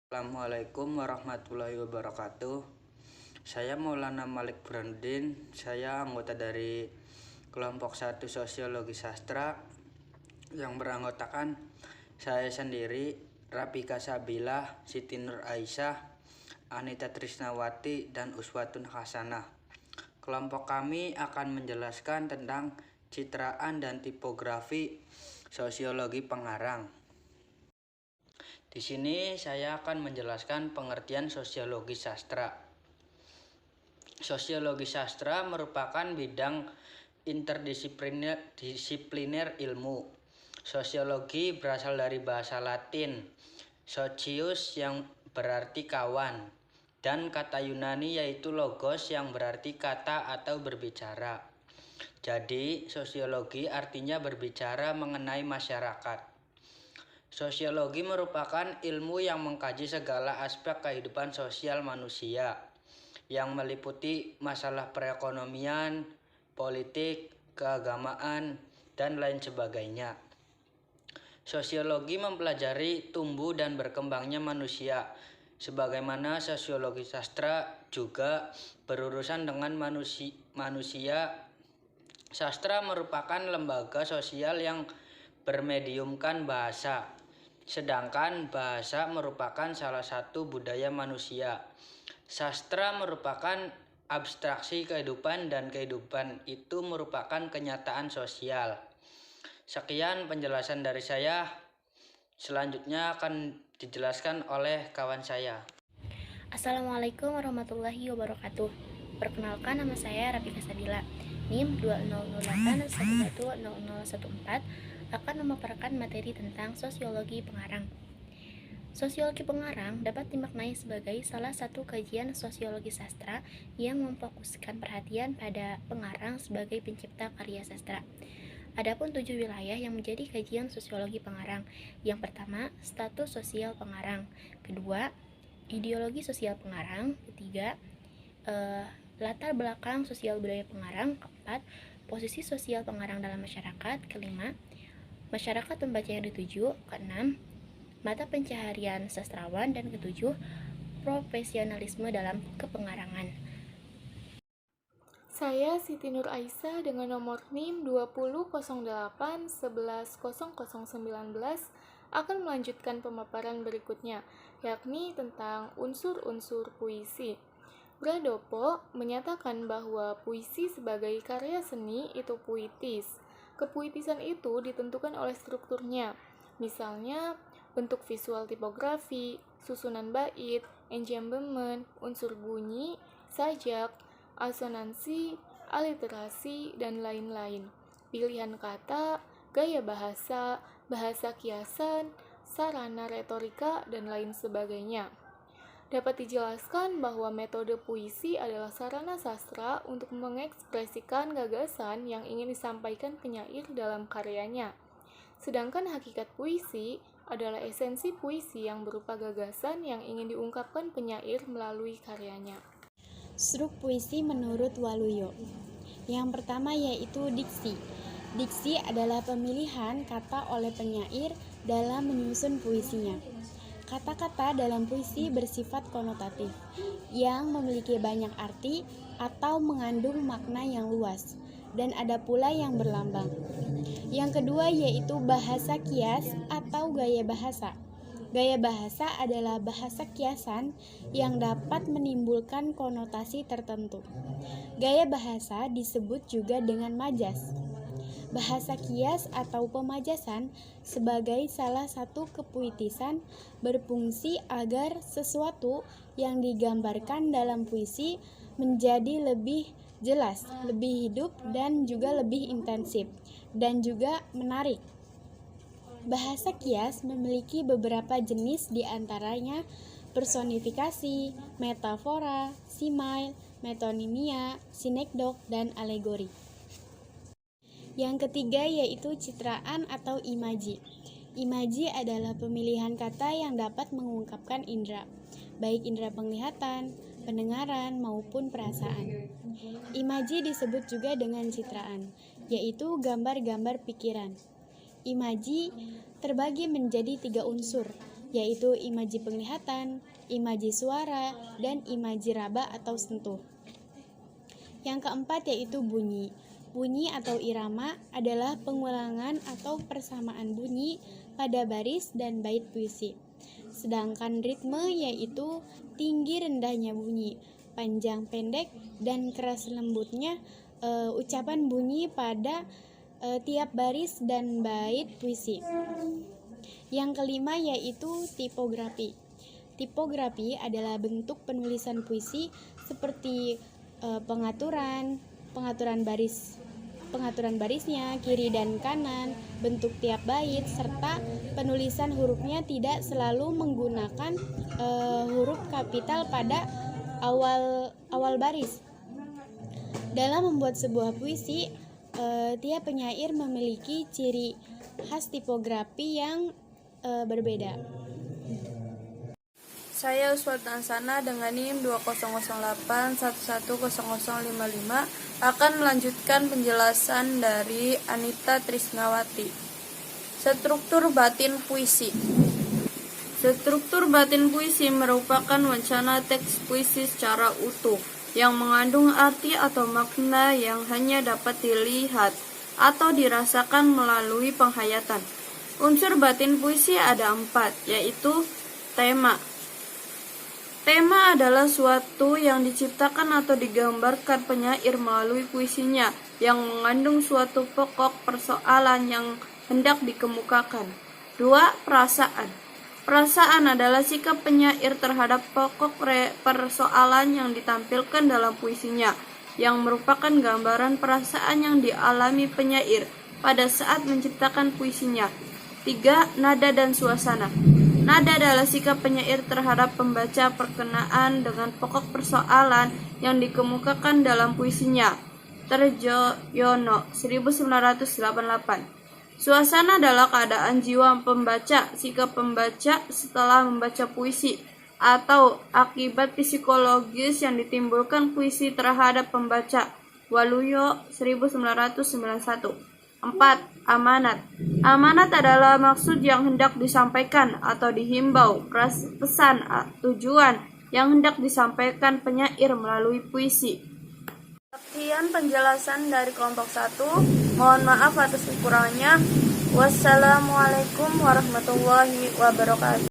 Assalamualaikum warahmatullahi wabarakatuh. Saya Maulana Malik Burhanuddin. Saya anggota dari kelompok 1 Sosiologi Sastra yang beranggotakan saya sendiri, Rapika Sabilah, Siti Nur Aisyah, Anita Trisnawati, dan Uswatun Hasanah. Kelompok kami akan menjelaskan tentang citraan dan tipografi sosiologi pengarang. Di sini saya akan menjelaskan pengertian sosiologi sastra. Sosiologi sastra merupakan bidang interdisipliner ilmu. Sosiologi berasal dari bahasa Latin socius yang berarti kawan, dan kata Yunani yaitu logos yang berarti kata atau berbicara. Jadi, sosiologi artinya berbicara mengenai masyarakat. Sosiologi merupakan ilmu yang mengkaji segala aspek kehidupan sosial manusia, yang meliputi masalah perekonomian, politik, keagamaan, dan lain sebagainya. Sosiologi mempelajari tumbuh dan berkembangnya manusia, sebagaimana sosiologi sastra juga berurusan dengan manusia. Sastra merupakan lembaga sosial yang bermediumkan bahasa, sedangkan bahasa merupakan salah satu budaya manusia. Sastra merupakan abstraksi kehidupan, dan kehidupan itu merupakan kenyataan sosial. Sekian penjelasan dari saya. Selanjutnya akan dijelaskan oleh kawan saya. Assalamualaikum warahmatullahi wabarakatuh. Perkenalkan, nama saya Rapika Sabila, NIM 2008110014, akan memaparkan materi tentang sosiologi pengarang. Sosiologi pengarang dapat dimaknai sebagai salah satu kajian sosiologi sastra yang memfokuskan perhatian pada pengarang sebagai pencipta karya sastra. Adapun 7 wilayah yang menjadi kajian sosiologi pengarang. Yang pertama, status sosial pengarang. Kedua, ideologi sosial pengarang. Ketiga, latar belakang sosial budaya pengarang. Keempat, posisi sosial pengarang dalam masyarakat. Kelima, masyarakat pembaca yang dituju. Keenam, mata pencaharian sastrawan. Dan ketujuh, profesionalisme dalam kepengarangan. Saya Siti Nur Aisyah dengan nomor NIM 2008110019 akan melanjutkan pemaparan berikutnya, yakni tentang unsur-unsur puisi. Bradopo menyatakan bahwa puisi sebagai karya seni itu puitis. Kepuitisan itu ditentukan oleh strukturnya, misalnya bentuk visual tipografi, susunan bait, enjambement, unsur bunyi, sajak, asonansi, aliterasi, dan lain-lain. Pilihan kata, gaya bahasa, bahasa kiasan, sarana retorika, dan lain sebagainya. Dapat dijelaskan bahwa metode puisi adalah sarana sastra untuk mengekspresikan gagasan yang ingin disampaikan penyair dalam karyanya. Sedangkan hakikat puisi adalah esensi puisi yang berupa gagasan yang ingin diungkapkan penyair melalui karyanya. Struk puisi menurut Waluyo. Yang pertama yaitu diksi. Diksi adalah pemilihan kata oleh penyair dalam menyusun puisinya. Kata-kata dalam puisi bersifat konotatif, yang memiliki banyak arti atau mengandung makna yang luas, dan ada pula yang berlambang. Yang kedua yaitu bahasa kias atau gaya bahasa. Gaya bahasa adalah bahasa kiasan yang dapat menimbulkan konotasi tertentu. Gaya bahasa disebut juga dengan majas. Bahasa kias atau pemajasan sebagai salah satu kepuitisan berfungsi agar sesuatu yang digambarkan dalam puisi menjadi lebih jelas, lebih hidup, dan juga lebih intensif, dan juga menarik. Bahasa kias memiliki beberapa jenis, diantaranya personifikasi, metafora, simile, metonimia, sinekdok, dan alegori. Yang ketiga yaitu citraan atau imaji. Imaji adalah pemilihan kata yang dapat mengungkapkan indera, baik indera penglihatan, pendengaran, maupun perasaan. Imaji disebut juga dengan citraan, yaitu gambar-gambar pikiran. Imaji terbagi menjadi 3 unsur, yaitu imaji penglihatan, imaji suara, dan imaji raba atau sentuh. Yang keempat yaitu bunyi. Bunyi atau irama adalah pengulangan atau persamaan bunyi pada baris dan bait puisi. Sedangkan ritme yaitu tinggi rendahnya bunyi, panjang pendek, dan keras lembutnya ucapan bunyi pada tiap baris dan bait puisi. Yang kelima yaitu tipografi. Tipografi adalah bentuk penulisan puisi seperti pengaturan barisnya, kiri dan kanan, bentuk tiap bait, serta penulisan hurufnya tidak selalu menggunakan huruf kapital pada awal baris. Dalam membuat sebuah puisi, tiap penyair memiliki ciri khas tipografi yang berbeda. Saya Uswatun Ansana dengan NIM 2008110055 akan melanjutkan penjelasan dari Anita Trisnawati. Struktur batin puisi. Struktur batin puisi merupakan wacana teks puisi secara utuh yang mengandung arti atau makna yang hanya dapat dilihat atau dirasakan melalui penghayatan. Unsur batin puisi ada 4, yaitu tema. Tema adalah suatu yang diciptakan atau digambarkan penyair melalui puisinya yang mengandung suatu pokok persoalan yang hendak dikemukakan. 2. Perasaan. Perasaan adalah sikap penyair terhadap pokok persoalan yang ditampilkan dalam puisinya, yang merupakan gambaran perasaan yang dialami penyair pada saat menciptakan puisinya. 3. Nada dan suasana. Nada adalah sikap penyair terhadap pembaca perkenaan dengan pokok persoalan yang dikemukakan dalam puisinya. Terjoyono 1988. Suasana adalah keadaan jiwa pembaca, sikap pembaca setelah membaca puisi, atau akibat psikologis yang ditimbulkan puisi terhadap pembaca. Waluyo 1991. 4. Amanat. Amanat adalah maksud yang hendak disampaikan atau dihimbau, pesan, tujuan yang hendak disampaikan penyair melalui puisi. Sekian penjelasan dari kelompok 1. Mohon maaf atas kekurangannya. Wassalamualaikum warahmatullahi wabarakatuh.